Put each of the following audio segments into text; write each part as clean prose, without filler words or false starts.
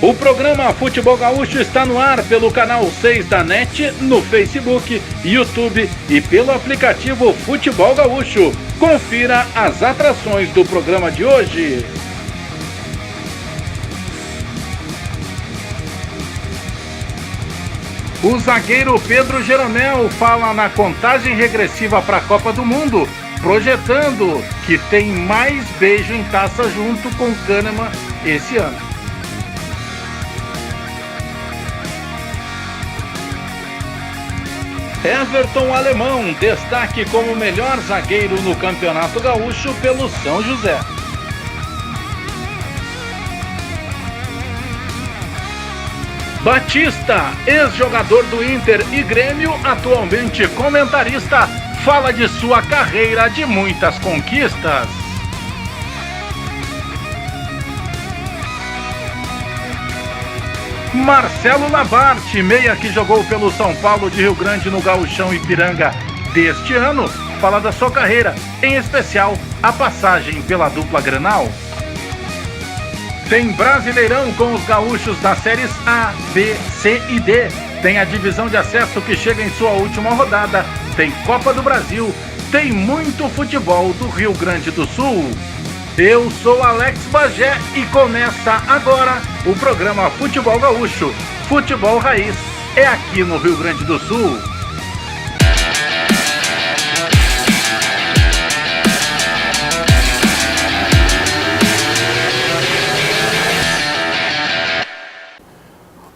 O programa Futebol Gaúcho está no ar pelo canal 6 da NET, no Facebook, YouTube e pelo aplicativo Futebol Gaúcho. Confira as atrações do programa de hoje. O zagueiro Pedro Jeromel fala na contagem regressiva para a Copa do Mundo, projetando que tem mais beijo em taça junto com Kahneman esse ano. Everton Alemão, destaque como melhor zagueiro no Campeonato Gaúcho pelo São José. Batista, ex-jogador do Inter e Grêmio, atualmente comentarista, fala de sua carreira de muitas conquistas. Marcelo Labarte, meia que jogou pelo São Paulo de Rio Grande no Gauchão Ipiranga deste ano, fala da sua carreira, em especial a passagem pela dupla Grenal. Tem Brasileirão com os gaúchos das séries A, B, C e D. Tem a divisão de acesso que chega em sua última rodada. Tem Copa do Brasil. Tem muito futebol do Rio Grande do Sul. Eu sou Alex Bagé e começa agora o programa Futebol Gaúcho. Futebol Raiz é aqui no Rio Grande do Sul.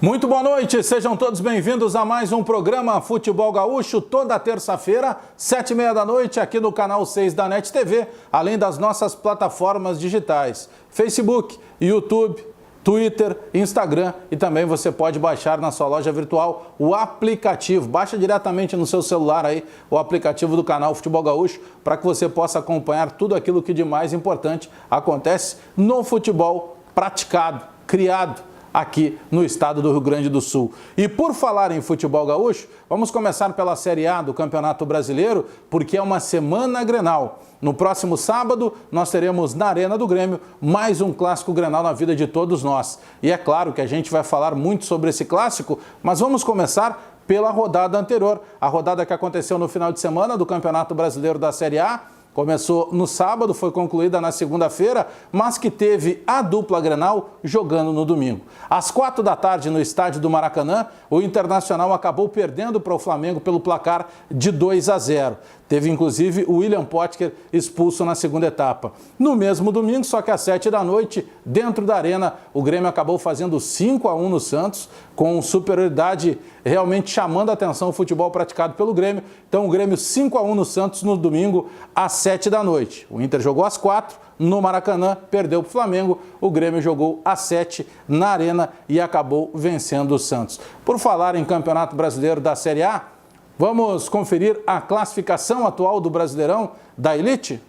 Muito boa noite, sejam todos bem-vindos a mais um programa Futebol Gaúcho, toda terça-feira, 7h30 da noite, aqui no canal 6 da NET TV, além das nossas plataformas digitais, Facebook, YouTube, Twitter, Instagram e também você pode baixar na sua loja virtual o aplicativo. Baixa diretamente no seu celular aí o aplicativo do canal Futebol Gaúcho para que você possa acompanhar tudo aquilo que de mais importante acontece no futebol praticado, criado aqui no estado do Rio Grande do Sul. E por falar em futebol gaúcho, vamos começar pela Série A do Campeonato Brasileiro, porque é uma semana Grenal. No próximo sábado, nós teremos na Arena do Grêmio mais um clássico Grenal na vida de todos nós. E é claro que a gente vai falar muito sobre esse clássico, mas vamos começar pela rodada anterior, a rodada que aconteceu no final de semana do Campeonato Brasileiro da Série A. Começou no sábado, foi concluída na segunda-feira, mas que teve a dupla Grenal jogando no domingo. Às 4 da tarde, no estádio do Maracanã, o Internacional acabou perdendo para o Flamengo pelo placar de 2-0. Teve, inclusive, o William Potker expulso na segunda etapa. No mesmo domingo, só que às 7 da noite, dentro da Arena, o Grêmio acabou fazendo 5-1 no Santos, com superioridade realmente chamando a atenção o futebol praticado pelo Grêmio. Então, o Grêmio 5-1 no Santos no domingo, às 7 da noite. O Inter jogou às 4 no Maracanã, perdeu para o Flamengo. O Grêmio jogou às 7 na Arena e acabou vencendo o Santos. Por falar em Campeonato Brasileiro da Série A, vamos conferir a classificação atual do Brasileirão da Elite?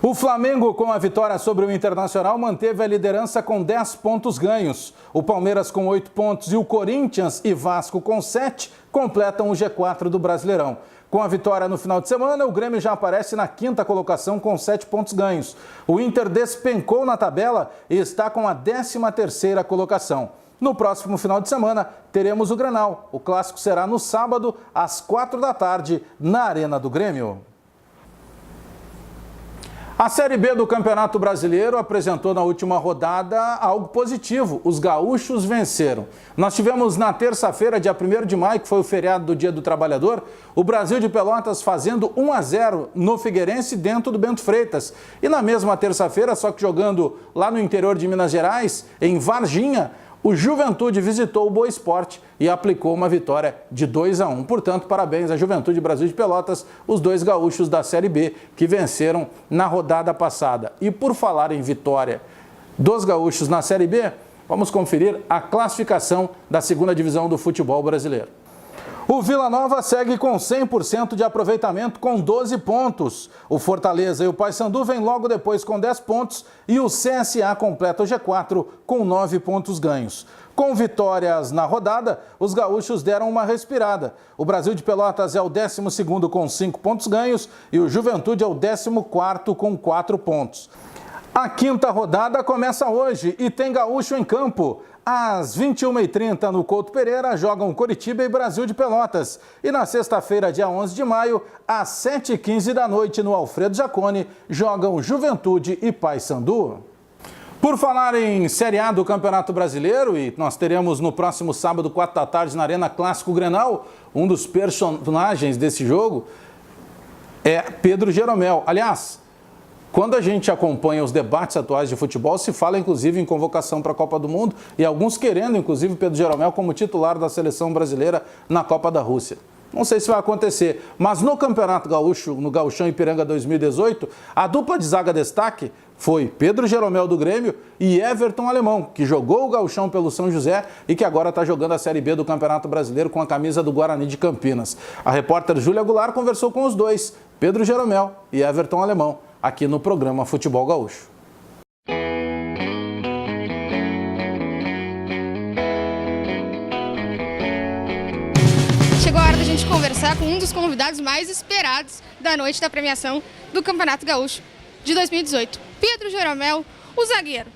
O Flamengo, com a vitória sobre o Internacional, manteve a liderança com 10 pontos ganhos. O Palmeiras com 8 pontos e o Corinthians e Vasco com 7 completam o G4 do Brasileirão. Com a vitória no final de semana, o Grêmio já aparece na 5ª colocação com 7 pontos ganhos. O Inter despencou na tabela e está com a 13ª colocação. No próximo final de semana, teremos o Grenal. O clássico será no sábado, às 4 da tarde, na Arena do Grêmio. A Série B do Campeonato Brasileiro apresentou na última rodada algo positivo. Os gaúchos venceram. Nós tivemos na terça-feira, dia 1º de maio, que foi o feriado do Dia do Trabalhador, o Brasil de Pelotas fazendo 1-0 no Figueirense dentro do Bento Freitas. E na mesma terça-feira, só que jogando lá no interior de Minas Gerais, em Varginha, o Juventude visitou o Boa Esporte e aplicou uma vitória de 2-1. Portanto, parabéns à Juventude Brasil de Pelotas, os dois gaúchos da Série B que venceram na rodada passada. E por falar em vitória dos gaúchos na Série B, vamos conferir a classificação da 2ª divisão do futebol brasileiro. O Vila Nova segue com 100% de aproveitamento com 12 pontos. O Fortaleza e o Paysandu vêm logo depois com 10 pontos e o CSA completa o G4 com 9 pontos ganhos. Com vitórias na rodada, os gaúchos deram uma respirada. O Brasil de Pelotas é o 12º com 5 pontos ganhos e o Juventude é o 14º com 4 pontos. A quinta rodada começa hoje e tem gaúcho em campo. Às 21h30 no Couto Pereira jogam Coritiba e Brasil de Pelotas. E na sexta-feira, dia 11 de maio, às 7h15 da noite no Alfredo Jaconi, jogam Juventude e Paysandu. Por falar em Série A do Campeonato Brasileiro, e nós teremos no próximo sábado, 4 da tarde, na Arena Clássico Grenal, um dos personagens desse jogo é Pedro Jeromel. Aliás, quando a gente acompanha os debates atuais de futebol, se fala inclusive em convocação para a Copa do Mundo e alguns querendo inclusive Pedro Jeromel como titular da seleção brasileira na Copa da Rússia. Não sei se vai acontecer, mas no Campeonato Gaúcho, no Gauchão Ipiranga 2018, a dupla de zaga destaque foi Pedro Jeromel do Grêmio e Everton Alemão, que jogou o Gauchão pelo São José e que agora está jogando a Série B do Campeonato Brasileiro com a camisa do Guarani de Campinas. A repórter Júlia Goulart conversou com os dois, Pedro Jeromel e Everton Alemão, aqui no programa Futebol Gaúcho. Chegou a hora da gente conversar com um dos convidados mais esperados da noite da premiação do Campeonato Gaúcho de 2018. Pedro Jeromel, o zagueiro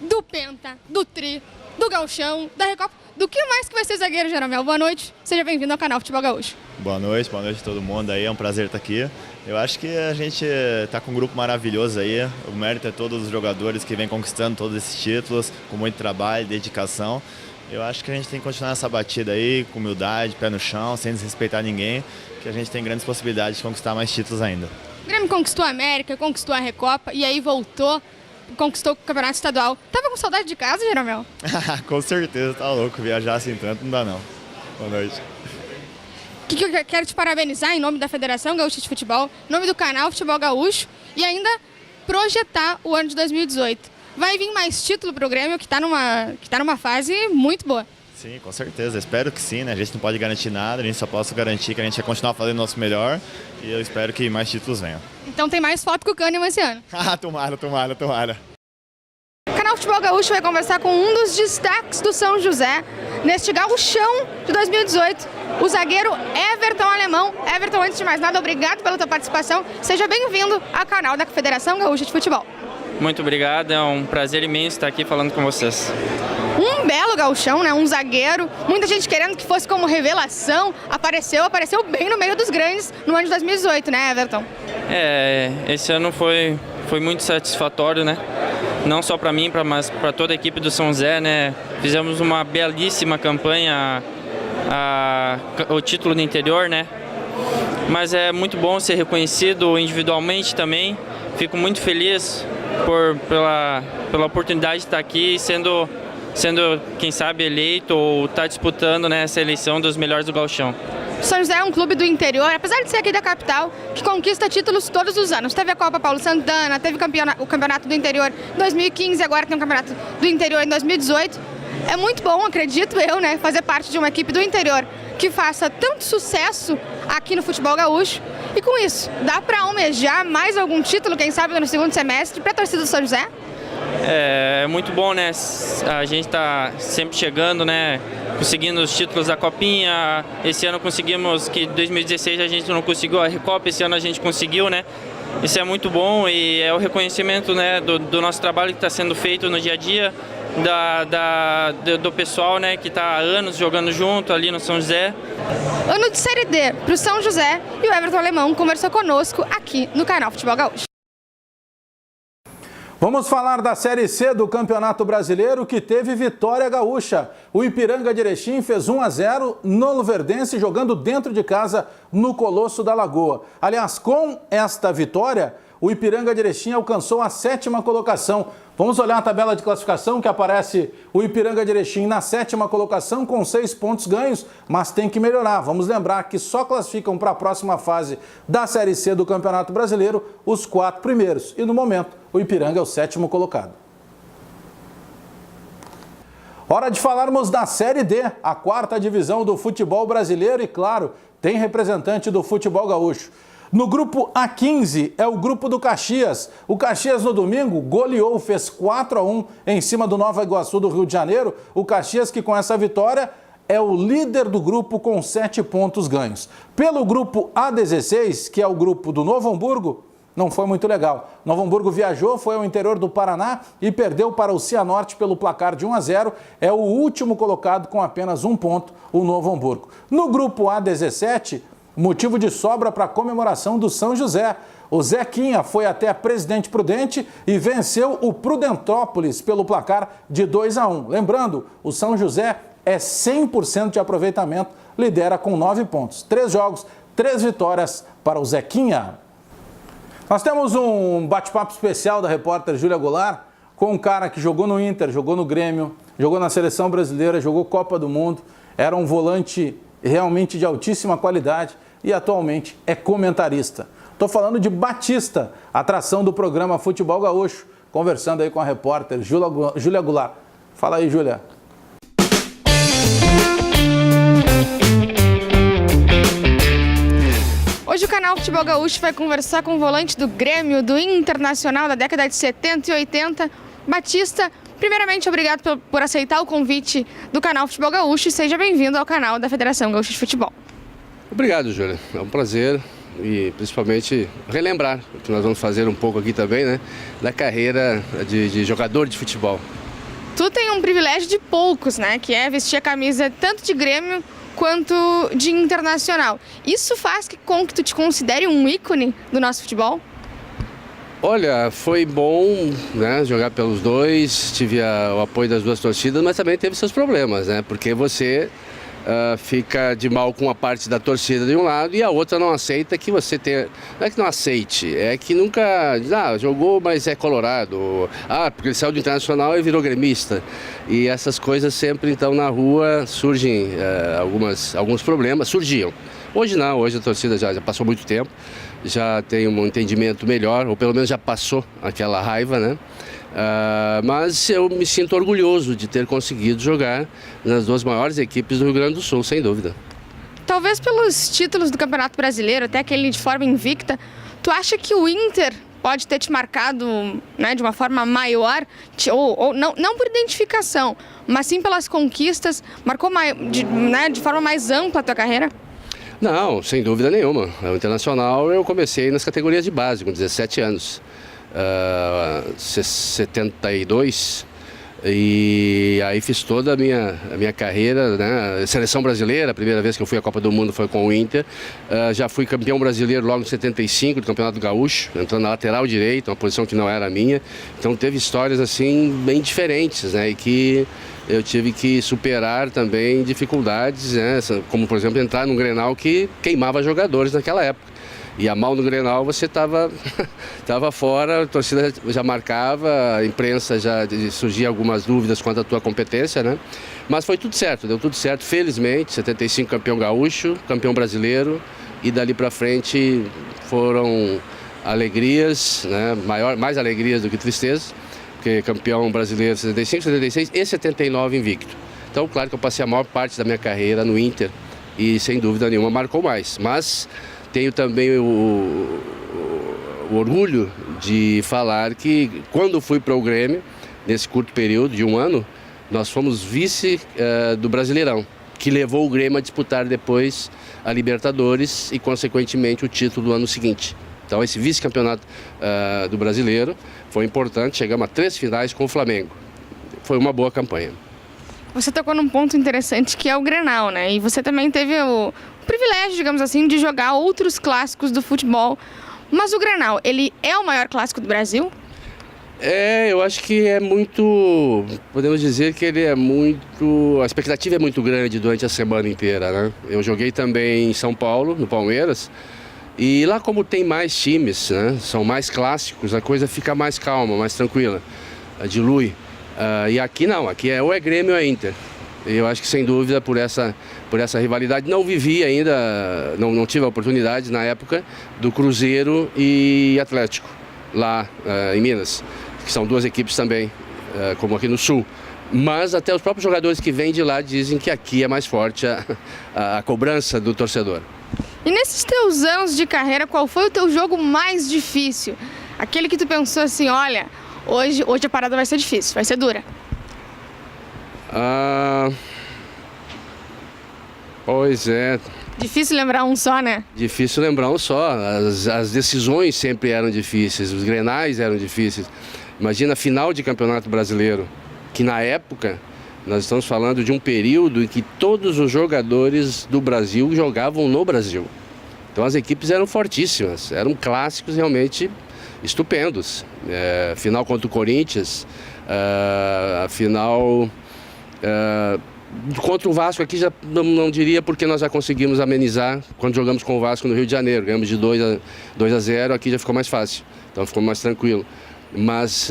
do Penta, do Tri, do Gauchão, da Recopa. Do que mais que vai ser zagueiro, Jeromel? Boa noite, seja bem-vindo ao canal Futebol Gaúcho. Boa noite a todo mundo aí, é um prazer estar aqui. Eu acho que a gente está com um grupo maravilhoso aí, o mérito é todos os jogadores que vêm conquistando todos esses títulos, com muito trabalho, dedicação. Eu acho que a gente tem que continuar essa batida aí, com humildade, pé no chão, sem desrespeitar ninguém, que a gente tem grandes possibilidades de conquistar mais títulos ainda. O Grêmio conquistou a América, conquistou a Recopa e aí voltou, conquistou o Campeonato Estadual. Tava com saudade de casa, Jeromel? Com certeza, tá louco, viajar assim tanto não dá não. Boa noite. Que eu quero te parabenizar em nome da Federação Gaúcha de Futebol, em nome do canal Futebol Gaúcho e ainda projetar o ano de 2018. Vai vir mais título para o Grêmio, que está numa fase muito boa. Sim, com certeza. Espero que sim, né? A gente não pode garantir nada, a gente só pode garantir que a gente vai continuar fazendo o nosso melhor e eu espero que mais títulos venham. Então tem mais foto com o Kahneman esse ano. Tomara. O canal Futebol Gaúcho vai conversar com um dos destaques do São José neste Gauchão de 2018, o zagueiro Everton Alemão. Everton, antes de mais nada, obrigado pela tua participação. Seja bem-vindo ao canal da Federação Gaúcha de Futebol. Muito obrigado, é um prazer imenso estar aqui falando com vocês. Um belo gauchão, né? Um zagueiro, muita gente querendo que fosse como revelação, apareceu bem no meio dos grandes no ano de 2018, né, Everton? Esse ano foi muito satisfatório, né? Não só para mim, mas para toda a equipe do São José, né? Fizemos uma belíssima campanha, o título do interior, né? Mas é muito bom ser reconhecido individualmente também. Fico muito feliz pela oportunidade de estar aqui sendo, quem sabe, eleito ou estar disputando, né, essa eleição dos melhores do Gauchão. São José é um clube do interior, apesar de ser aqui da capital, que conquista títulos todos os anos. Teve a Copa Paulo Santana, teve o Campeonato do Interior em 2015, agora tem o Campeonato do Interior em 2018. É muito bom, acredito eu, né, fazer parte de uma equipe do interior que faça tanto sucesso aqui no futebol gaúcho. E com isso, dá para almejar mais algum título, quem sabe no segundo semestre, para a torcida do São José? É muito bom, né? A gente está sempre chegando, né? Conseguindo os títulos da Copinha. Esse ano conseguimos, que em 2016 a gente não conseguiu a Recopa, esse ano a gente conseguiu, né? Isso é muito bom e é o reconhecimento, né, do nosso trabalho que está sendo feito no dia a dia, do pessoal, né, que está há anos jogando junto ali no São José. Ano de Série D para o São José e o Everton Alemão conversou conosco aqui no canal Futebol Gaúcho. Vamos falar da Série C do Campeonato Brasileiro, que teve vitória gaúcha. O Ipiranga de Erechim fez 1-0 no Luverdense, jogando dentro de casa no Colosso da Lagoa. Aliás, com esta vitória, o Ipiranga de Erechim alcançou a 7ª colocação. Vamos olhar a tabela de classificação, que aparece o Ipiranga de Erechim na 7ª colocação com 6 pontos ganhos, mas tem que melhorar. Vamos lembrar que só classificam para a próxima fase da Série C do Campeonato Brasileiro os 4 primeiros. E no momento, o Ipiranga é o 7º colocado. Hora de falarmos da Série D, a 4ª divisão do futebol brasileiro e, claro, tem representante do futebol gaúcho. No grupo A15 é o grupo do Caxias. O Caxias no domingo goleou, fez 4-1 em cima do Nova Iguaçu do Rio de Janeiro. O Caxias que com essa vitória é o líder do grupo com 7 pontos ganhos. Pelo grupo A16, que é o grupo do Novo Hamburgo, não foi muito legal. Novo Hamburgo viajou, foi ao interior do Paraná e perdeu para o Cianorte pelo placar de 1-0. É o último colocado com apenas 1 ponto, o Novo Hamburgo. No grupo A17, motivo de sobra para a comemoração do São José. O Zequinha foi até a Presidente Prudente e venceu o Prudentópolis pelo placar de 2-1. Lembrando, o São José é 100% de aproveitamento, lidera com 9 pontos. 3 jogos, 3 vitórias para o Zequinha. Nós temos um bate-papo especial da repórter Júlia Goulart com um cara que jogou no Inter, jogou no Grêmio, jogou na Seleção Brasileira, jogou Copa do Mundo, era um volante realmente de altíssima qualidade e atualmente é comentarista. Estou falando de Batista, atração do programa Futebol Gaúcho, conversando aí com a repórter Júlia Goulart. Fala aí, Júlia. Hoje o canal Futebol Gaúcho vai conversar com o volante do Grêmio, do Internacional da década de 70 e 80, Batista. Primeiramente, obrigado por aceitar o convite do canal Futebol Gaúcho e seja bem-vindo ao canal da Federação Gaúcha de Futebol. Obrigado, Júlia. É um prazer e principalmente relembrar o que nós vamos fazer um pouco aqui também, né, da carreira de jogador de futebol. Tu tem um privilégio de poucos, né, que é vestir a camisa tanto de Grêmio quanto de Internacional. Isso faz com que tu te considere um ícone do nosso futebol? Olha, foi bom, né, jogar pelos dois, tive o apoio das duas torcidas, mas também teve seus problemas, né, porque você fica de mal com a parte da torcida de um lado e a outra não aceita que você tenha... Não é que não aceite, é que nunca... jogou, mas é colorado. Porque ele saiu do Internacional e virou gremista. E essas coisas sempre, então, na rua surgem alguns problemas, surgiam. Hoje não, hoje a torcida já passou muito tempo, já tem um entendimento melhor, ou pelo menos já passou aquela raiva, né? Mas eu me sinto orgulhoso de ter conseguido jogar nas duas maiores equipes do Rio Grande do Sul, sem dúvida. Talvez pelos títulos do Campeonato Brasileiro, até aquele de forma invicta, tu acha que o Inter pode ter te marcado, né, de uma forma maior, ou não por identificação, mas sim pelas conquistas, marcou de forma mais ampla a tua carreira? Não, sem dúvida nenhuma. O Internacional eu comecei nas categorias de base, com 17 anos. 72, e aí fiz toda a minha carreira, né? Seleção brasileira, a primeira vez que eu fui à Copa do Mundo foi com o Inter. Já fui campeão brasileiro logo em 75 do Campeonato Gaúcho, entrando na lateral direita, uma posição que não era a minha. Então teve histórias assim bem diferentes, né? E que eu tive que superar também dificuldades, né? Como por exemplo entrar num Grenal que queimava jogadores naquela época. Ia mal no Grenal, você estava fora, a torcida já marcava, a imprensa já surgia algumas dúvidas quanto à tua competência, né? Mas foi tudo certo, deu tudo certo, felizmente. 75 campeão gaúcho, campeão brasileiro, e dali para frente foram alegrias, né? Mais alegrias do que tristeza, porque campeão brasileiro 75, 76 e 79 invicto. Então, claro que eu passei a maior parte da minha carreira no Inter e sem dúvida nenhuma marcou mais, mas tenho também o orgulho de falar que quando fui para o Grêmio, nesse curto período de 1 ano, nós fomos vice do Brasileirão, que levou o Grêmio a disputar depois a Libertadores e, consequentemente, o título do ano seguinte. Então, esse vice-campeonato do Brasileiro foi importante, chegamos a 3 finais com o Flamengo. Foi uma boa campanha. Você tocou num ponto interessante que é o Grenal, né? E você também teve o privilégio, digamos assim, de jogar outros clássicos do futebol. Mas o Grenal, ele é o maior clássico do Brasil? Eu acho que é muito, podemos dizer que ele é muito, a expectativa é muito grande durante a semana inteira, né? Eu joguei também em São Paulo, no Palmeiras, e lá como tem mais times, né? São mais clássicos, a coisa fica mais calma, mais tranquila, dilui. E aqui não, aqui ou é Grêmio ou é Inter. Eu acho que sem dúvida por essa rivalidade, não vivi ainda, não tive a oportunidade na época do Cruzeiro e Atlético, lá em Minas, que são duas equipes também, como aqui no Sul. Mas até os próprios jogadores que vêm de lá dizem que aqui é mais forte a cobrança do torcedor. E nesses teus anos de carreira, qual foi o teu jogo mais difícil? Aquele que tu pensou assim, olha, hoje a parada vai ser difícil, vai ser dura. Pois é, Difícil lembrar um só, né? Difícil lembrar um só. As decisões sempre eram difíceis, os grenais eram difíceis. Imagina a final de Campeonato Brasileiro, que na época nós estamos falando de um período em que todos os jogadores do Brasil jogavam no Brasil. Então as equipes eram fortíssimas, eram clássicos realmente estupendos. Final contra o Corinthians, a final contra o Vasco aqui já não diria, porque nós já conseguimos amenizar quando jogamos com o Vasco no Rio de Janeiro. Ganhamos de 2-0, aqui já ficou mais fácil, então ficou mais tranquilo. Mas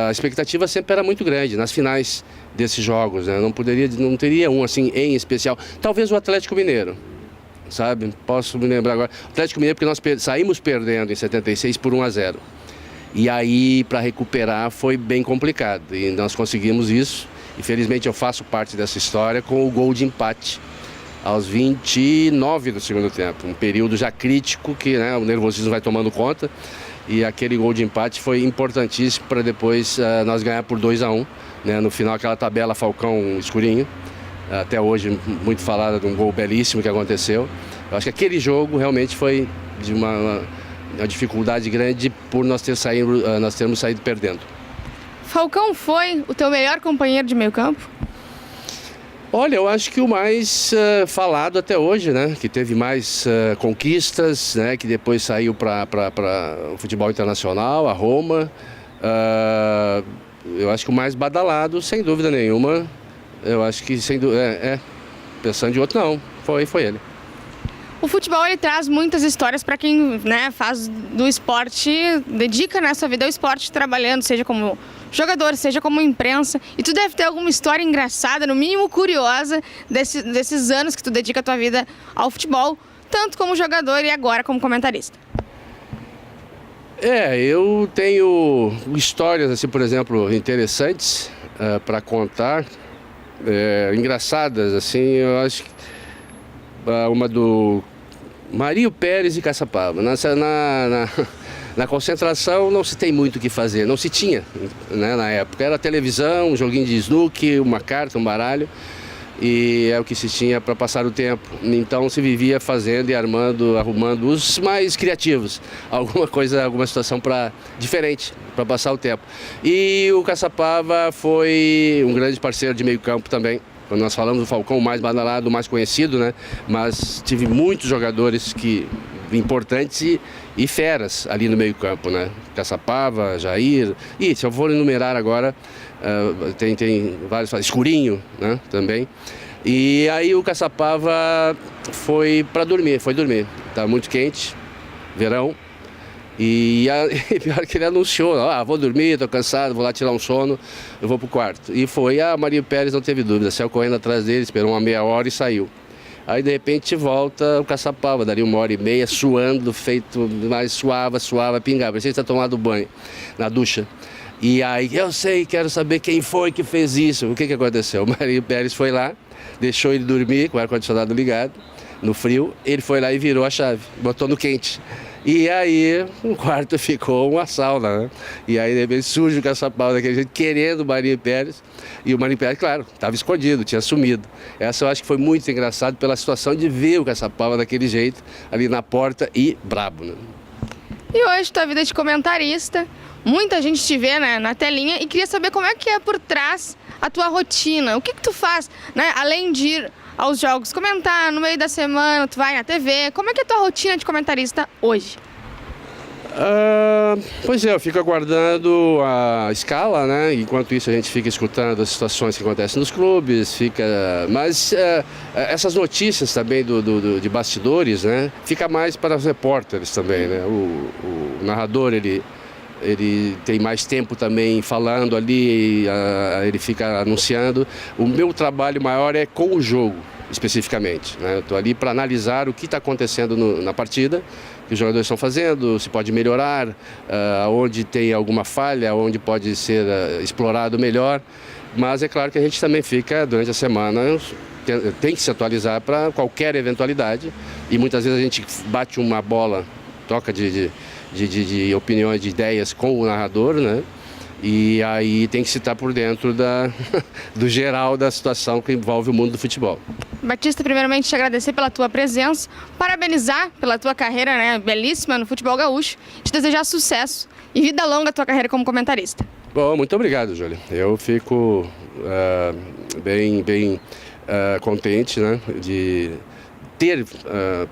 a expectativa sempre era muito grande nas finais desses jogos, né? Não teria um assim em especial. Talvez o Atlético Mineiro, sabe? Posso me lembrar agora. O Atlético Mineiro, porque nós saímos perdendo em 76 por 1-0. E aí, para recuperar, foi bem complicado. E nós conseguimos isso. Infelizmente, eu faço parte dessa história com o gol de empate aos 29 do segundo tempo. Um período já crítico que, né, o nervosismo vai tomando conta. E aquele gol de empate foi importantíssimo para depois nós ganhar por 2-1. Né? No final, aquela tabela Falcão escurinho. Até hoje, muito falada de um gol belíssimo que aconteceu. Eu acho que aquele jogo realmente foi de uma dificuldade grande por nós termos saído perdendo. Falcão foi o teu melhor companheiro de meio campo? Olha, eu acho que o mais falado até hoje, né? Que teve mais conquistas, né? Que depois saiu para o futebol internacional, a Roma. Eu acho que o mais badalado, sem dúvida nenhuma. Eu acho que, pensando de outro, não. Foi ele. O futebol, ele traz muitas histórias para quem, né, faz do esporte, dedica nessa vida ao esporte trabalhando, seja como jogador, seja como imprensa. E tu deve ter alguma história engraçada, no mínimo curiosa, desses anos que tu dedica a tua vida ao futebol, tanto como jogador e agora como comentarista. Eu tenho histórias, assim, por exemplo, interessantes para contar, engraçadas, assim. Eu acho que uma do Mário Pérez e Caçapava. Na concentração não se tem muito o que fazer, não se tinha, né, na época. Era televisão, um joguinho de snooker, uma carta, um baralho, e é o que se tinha para passar o tempo. Então se vivia fazendo e arrumando os mais criativos, alguma situação diferente para passar o tempo. E o Caçapava foi um grande parceiro de meio campo também. Quando nós falamos do Falcão, o mais badalado, o mais conhecido, né? Mas tive muitos jogadores importantes e feras ali no meio campo, né? Caçapava, Jair, e se eu for enumerar agora, tem vários, Escurinho, né? Também. E aí o Caçapava foi dormir, estava muito quente, verão. E pior que ele anunciou, vou dormir, estou cansado, vou lá tirar um sono, eu vou pro quarto. E foi, Mário Pérez não teve dúvida, saiu correndo atrás dele, esperou uma meia hora e saiu. Aí de repente volta o Caçapava, daria 1h30, suando, mas suava, pingava, parecia que está tomando banho na ducha. E aí, quero saber quem foi que fez isso. O que aconteceu? O Mário Pérez foi lá, deixou ele dormir com o ar-condicionado ligado, no frio, ele foi lá e virou a chave, botou no quente. E aí o quarto ficou uma sauna, né? E aí de repente surge o Caçapava daquele jeito, querendo o Mário Pérez. E o Mário Pérez, claro, estava escondido, tinha sumido. Essa eu acho que foi muito engraçado pela situação de ver o Caçapava daquele jeito, ali na porta e brabo, né? E hoje tua vida de comentarista, muita gente te vê, né, na telinha e queria saber como é que é por trás a tua rotina. O que tu faz, né, além de ir aos jogos, comentar no meio da semana, tu vai na TV. Como é que é a tua rotina de comentarista hoje? Pois eu fico aguardando a escala, né? Enquanto isso a gente fica escutando as situações que acontecem nos clubes, mas essas notícias também de bastidores, né? Fica mais para os repórteres também, né? O narrador, ele tem mais tempo também falando ali, ele fica anunciando. O meu trabalho maior é com o jogo, especificamente, né? Estou ali para analisar o que está acontecendo na partida, o que os jogadores estão fazendo, se pode melhorar, onde tem alguma falha, onde pode ser explorado melhor. Mas é claro que a gente também fica, durante a semana, tem que se atualizar para qualquer eventualidade. E muitas vezes a gente bate uma bola, troca de opiniões, de ideias com o narrador, né? E aí tem que se estar por dentro do geral da situação que envolve o mundo do futebol. Batista, primeiramente te agradecer pela tua presença, parabenizar pela tua carreira, né, belíssima no futebol gaúcho, te desejar sucesso e vida longa à tua carreira como comentarista. Bom, muito obrigado, Júlia. Eu fico bem contente, né, de ter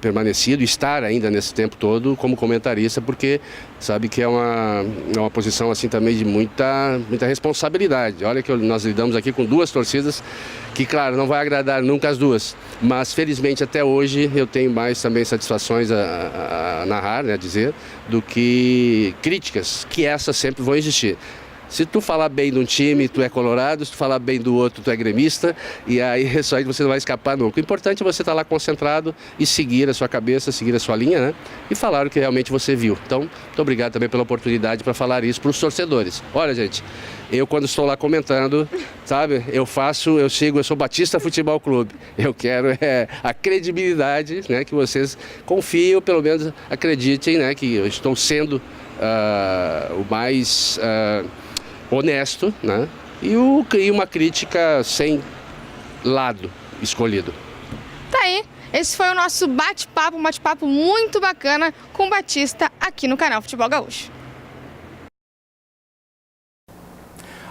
permanecido, estar ainda nesse tempo todo como comentarista, porque sabe que é uma posição assim também de muita responsabilidade. Olha que nós lidamos aqui com duas torcidas que, claro, não vai agradar nunca as duas, mas felizmente até hoje eu tenho mais também satisfações a narrar, né, a dizer, do que críticas, que essas sempre vão existir. Se tu falar bem de um time, tu é colorado, se tu falar bem do outro, tu é gremista, e aí isso aí você não vai escapar nunca. O importante é você estar lá concentrado e seguir a sua cabeça, seguir a sua linha, né? E falar o que realmente você viu. Então, muito obrigado também pela oportunidade para falar isso para os torcedores. Olha, gente, eu quando estou lá comentando, sabe, eu sou Batista Futebol Clube. Eu quero a credibilidade, né, que vocês confiem, ou pelo menos acreditem, né, que eu estou sendo o mais honesto, né? E uma crítica sem lado escolhido. Tá aí, esse foi o nosso bate-papo, um bate-papo muito bacana com o Batista aqui no canal Futebol Gaúcho.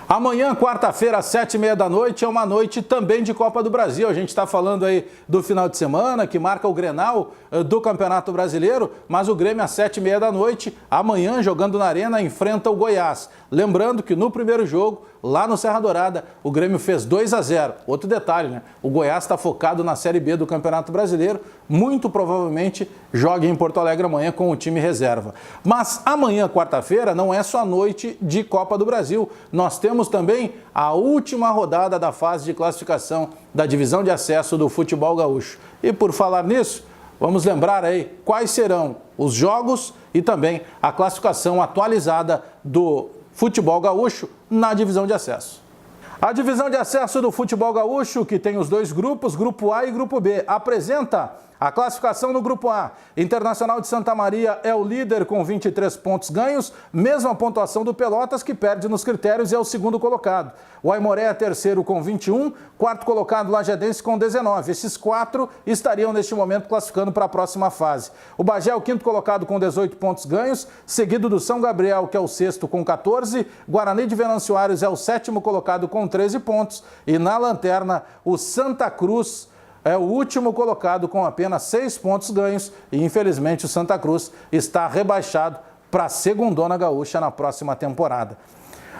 Amanhã, quarta-feira, às 7h30 da noite, é uma noite também de Copa do Brasil. A gente está falando aí do final de semana, que marca o Grenal do Campeonato Brasileiro, mas o Grêmio, às 7h30 da noite, amanhã, jogando na Arena, enfrenta o Goiás. Lembrando que no primeiro jogo, lá no Serra Dourada, o Grêmio fez 2-0. Outro detalhe, né? O Goiás está focado na Série B do Campeonato Brasileiro, muito provavelmente joga em Porto Alegre amanhã com o time reserva. Mas amanhã, quarta-feira, não é só noite de Copa do Brasil. Nós temos também a última rodada da fase de classificação da divisão de acesso do futebol gaúcho. E por falar nisso, vamos lembrar aí quais serão os jogos e também a classificação atualizada do futebol gaúcho na divisão de acesso. A divisão de acesso do futebol gaúcho, que tem os dois grupos, Grupo A e Grupo B, apresenta a classificação no Grupo A. Internacional de Santa Maria é o líder com 23 pontos ganhos, mesma pontuação do Pelotas, que perde nos critérios e é o segundo colocado. O Aimoré é terceiro com 21, quarto colocado Lajadense com 19. Esses quatro estariam neste momento classificando para a próxima fase. O Bagé é o quinto colocado com 18 pontos ganhos, seguido do São Gabriel, que é o sexto com 14. Guarani de Venâncio Aires é o sétimo colocado com 13 pontos. E na lanterna, o Santa Cruz é o último colocado com apenas 6 pontos ganhos e, infelizmente, o Santa Cruz está rebaixado para a segundona gaúcha na próxima temporada.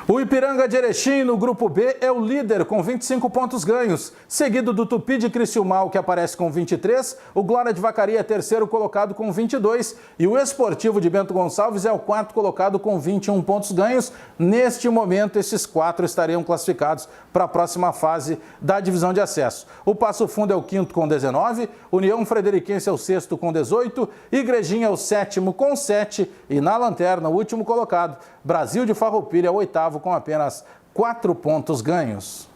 O Ipiranga de Erechim, no Grupo B, é o líder com 25 pontos ganhos, seguido do Tupi de Criciúmal, que aparece com 23, o Glória de Vacaria é terceiro colocado com 22 e o Esportivo de Bento Gonçalves é o quarto colocado com 21 pontos ganhos. Neste momento, esses quatro estariam classificados para a próxima fase da divisão de acesso. O Passo Fundo é o quinto com 19, União Frederiquense é o sexto com 18, Igrejinha é o sétimo com 7 e na lanterna, o último colocado, Brasil de Farroupilha é o oitavo com apenas 4 pontos ganhos.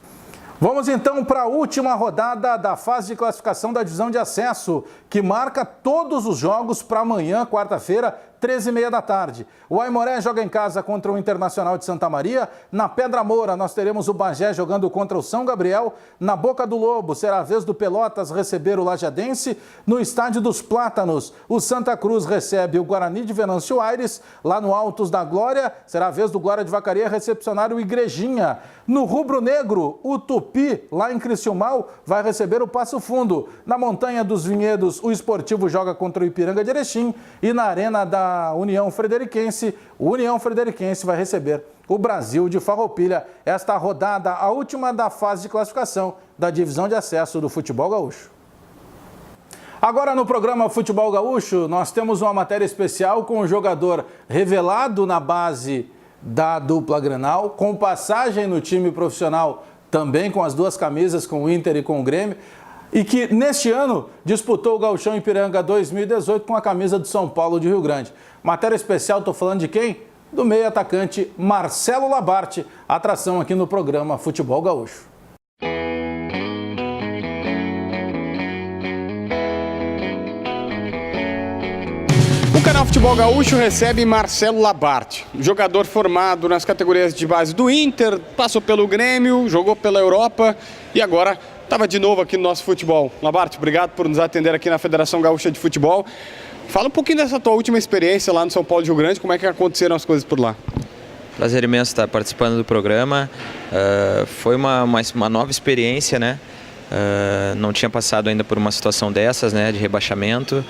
Vamos então para a última rodada da fase de classificação da divisão de acesso, que marca todos os jogos para amanhã, quarta-feira, 13h30 da tarde. O Aimoré joga em casa contra o Internacional de Santa Maria. Na Pedra Moura, nós teremos o Bagé jogando contra o São Gabriel. Na Boca do Lobo, será a vez do Pelotas receber o Lajadense. No Estádio dos Plátanos, o Santa Cruz recebe o Guarani de Venâncio Aires. Lá no Altos da Glória, será a vez do Glória de Vacaria recepcionar o Igrejinha. No Rubro Negro, o Tupi, lá em Criciúmal, vai receber o Passo Fundo. Na Montanha dos Vinhedos, o Esportivo joga contra o Ipiranga de Erechim. E na Arena da União Frederiquense, o União Frederiquense vai receber o Brasil de Farroupilha. Esta rodada, a última da fase de classificação da divisão de acesso do futebol gaúcho. Agora no programa Futebol Gaúcho, nós temos uma matéria especial com o jogador revelado na base da dupla Grenal, com passagem no time profissional, também com as duas camisas, com o Inter e com o Grêmio, e que neste ano disputou o Gauchão Ipiranga 2018 com a camisa do São Paulo de Rio Grande. Matéria especial, estou falando de quem? Do meio atacante Marcelo Labarte, atração aqui no programa Futebol Gaúcho. O canal Futebol Gaúcho recebe Marcelo Labarte, jogador formado nas categorias de base do Inter, passou pelo Grêmio, jogou pela Europa e agora estava de novo aqui no nosso futebol. Labarte, obrigado por nos atender aqui na Federação Gaúcha de Futebol. Fala um pouquinho dessa tua última experiência lá no São Paulo de Rio Grande, como é que aconteceram as coisas por lá? Prazer imenso estar participando do programa. Foi uma nova experiência, né? Não tinha passado ainda por uma situação dessas, né, de rebaixamento.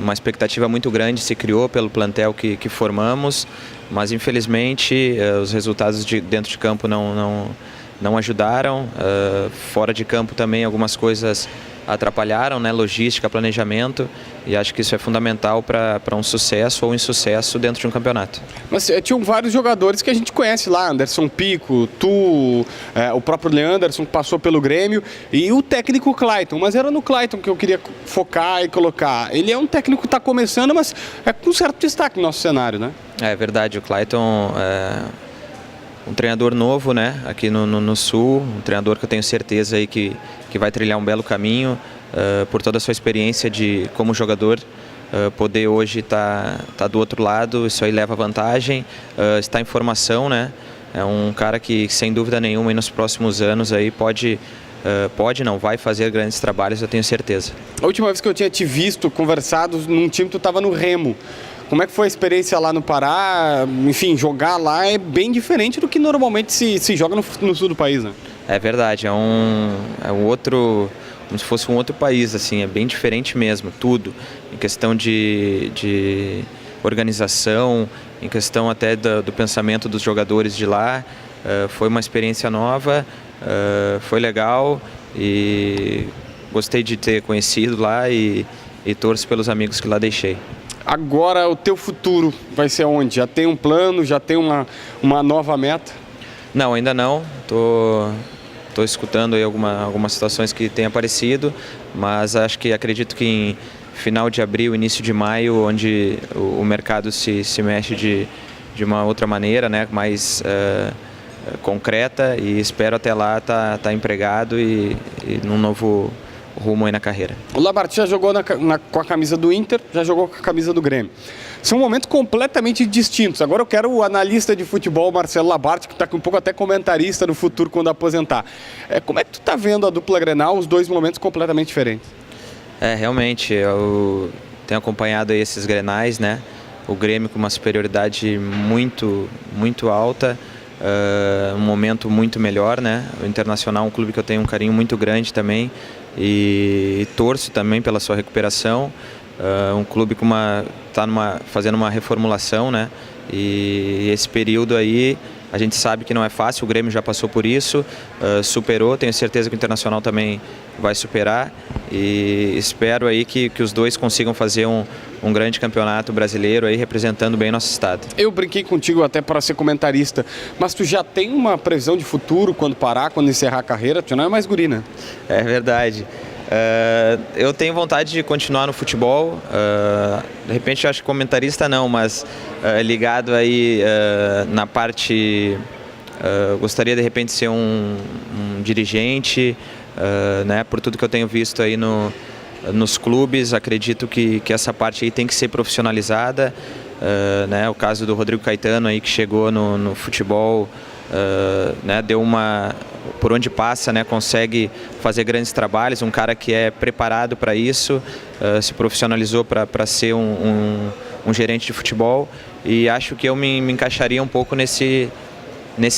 Uma expectativa muito grande se criou pelo plantel que formamos, mas infelizmente os resultados dentro de campo não ajudaram. Fora de campo também algumas coisas atrapalharam, né? Logística, planejamento, e acho que isso é fundamental para um sucesso ou insucesso dentro de um campeonato. Mas tinham vários jogadores que a gente conhece lá, Anderson Pico, o próprio Leanderson que passou pelo Grêmio e o técnico Clayton, mas era no Clayton que eu queria focar e colocar. Ele é um técnico que está começando, mas é com certo destaque no nosso cenário, né? É verdade, o Clayton um treinador novo, né, aqui no Sul, um treinador que eu tenho certeza aí que vai trilhar um belo caminho, por toda a sua experiência como jogador, poder hoje tá do outro lado, isso aí leva vantagem, está em formação, né, é um cara que sem dúvida nenhuma aí nos próximos anos aí não vai fazer grandes trabalhos, eu tenho certeza. A última vez que eu tinha te visto, conversado num time, tu estava no Remo. Como é que foi a experiência lá no Pará? Enfim, jogar lá é bem diferente do que normalmente se joga no sul do país, né? É verdade, é um outro, como se fosse um outro país, assim, é bem diferente mesmo, tudo. Em questão de organização, em questão até do pensamento dos jogadores de lá. Foi uma experiência nova, foi legal e gostei de ter conhecido lá e torço pelos amigos que lá deixei. Agora o teu futuro vai ser onde? Já tem um plano, já tem uma nova meta? Não, ainda não. Tô escutando aí algumas situações que têm aparecido, mas acredito que em final de abril, início de maio, onde o mercado se mexe de uma outra maneira, né, mais concreta, e espero até lá tá empregado e num novo rumo aí na carreira. O Labarte já jogou com a camisa do Inter, já jogou com a camisa do Grêmio. São momentos completamente distintos. Agora eu quero o analista de futebol Marcelo Labarte, que está um pouco até comentarista no futuro quando aposentar. Como é que tu está vendo a dupla Grenal, os dois momentos completamente diferentes? Realmente, eu tenho acompanhado aí esses Grenais, né? O Grêmio com uma superioridade muito, muito alta, um momento muito melhor, né? O Internacional é um clube que eu tenho um carinho muito grande também, e torço também pela sua recuperação. Um clube que está fazendo uma reformulação, né? E esse período aí a gente sabe que não é fácil, o Grêmio já passou por isso, superou, tenho certeza que o Internacional também vai superar, e espero aí que os dois consigam fazer um grande campeonato brasileiro aí, representando bem nosso estado. Eu brinquei contigo até para ser comentarista, mas tu já tem uma previsão de futuro quando parar, quando encerrar a carreira? Tu não é mais guri, né? É verdade. Eu tenho vontade de continuar no futebol, de repente eu acho que comentarista não, mas ligado aí na parte, gostaria de repente ser um dirigente, né, por tudo que eu tenho visto aí nos clubes, acredito que essa parte aí tem que ser profissionalizada, né, o caso do Rodrigo Caetano aí que chegou no futebol, né, deu por onde passa, né, consegue fazer grandes trabalhos, um cara que é preparado para isso, se profissionalizou para ser um gerente de futebol, e acho que eu me encaixaria um pouco nesse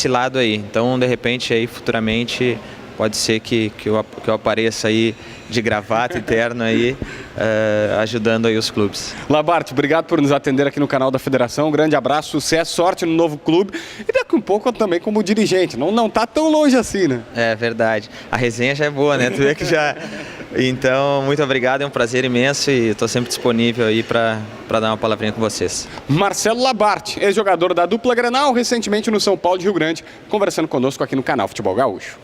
lado aí. Então, de repente, aí, futuramente, pode ser que eu apareça aí de gravata e terno aí, ajudando aí os clubes. Labarte, obrigado por nos atender aqui no canal da Federação. Um grande abraço, sucesso, sorte no novo clube e daqui um pouco também como dirigente. Não tá tão longe assim, né? É verdade. A resenha já é boa, né? Tu vê que já... Então, muito obrigado, é um prazer imenso e estou sempre disponível aí para dar uma palavrinha com vocês. Marcelo Labarte, ex-jogador da dupla Grenal, recentemente no São Paulo de Rio Grande, conversando conosco aqui no canal Futebol Gaúcho.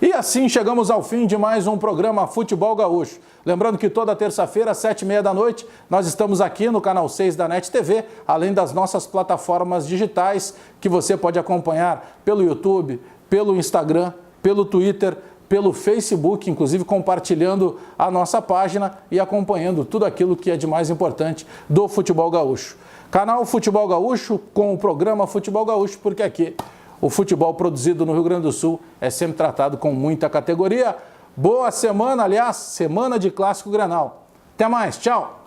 E assim chegamos ao fim de mais um programa Futebol Gaúcho. Lembrando que toda terça-feira, às 7h30 da noite, nós estamos aqui no canal 6 da NET TV, além das nossas plataformas digitais, que você pode acompanhar pelo YouTube, pelo Instagram, pelo Twitter, pelo Facebook, inclusive compartilhando a nossa página e acompanhando tudo aquilo que é de mais importante do futebol gaúcho. Canal Futebol Gaúcho com o programa Futebol Gaúcho, porque aqui o futebol produzido no Rio Grande do Sul é sempre tratado com muita categoria. Boa semana, aliás, semana de Clássico Grenal. Até mais, tchau!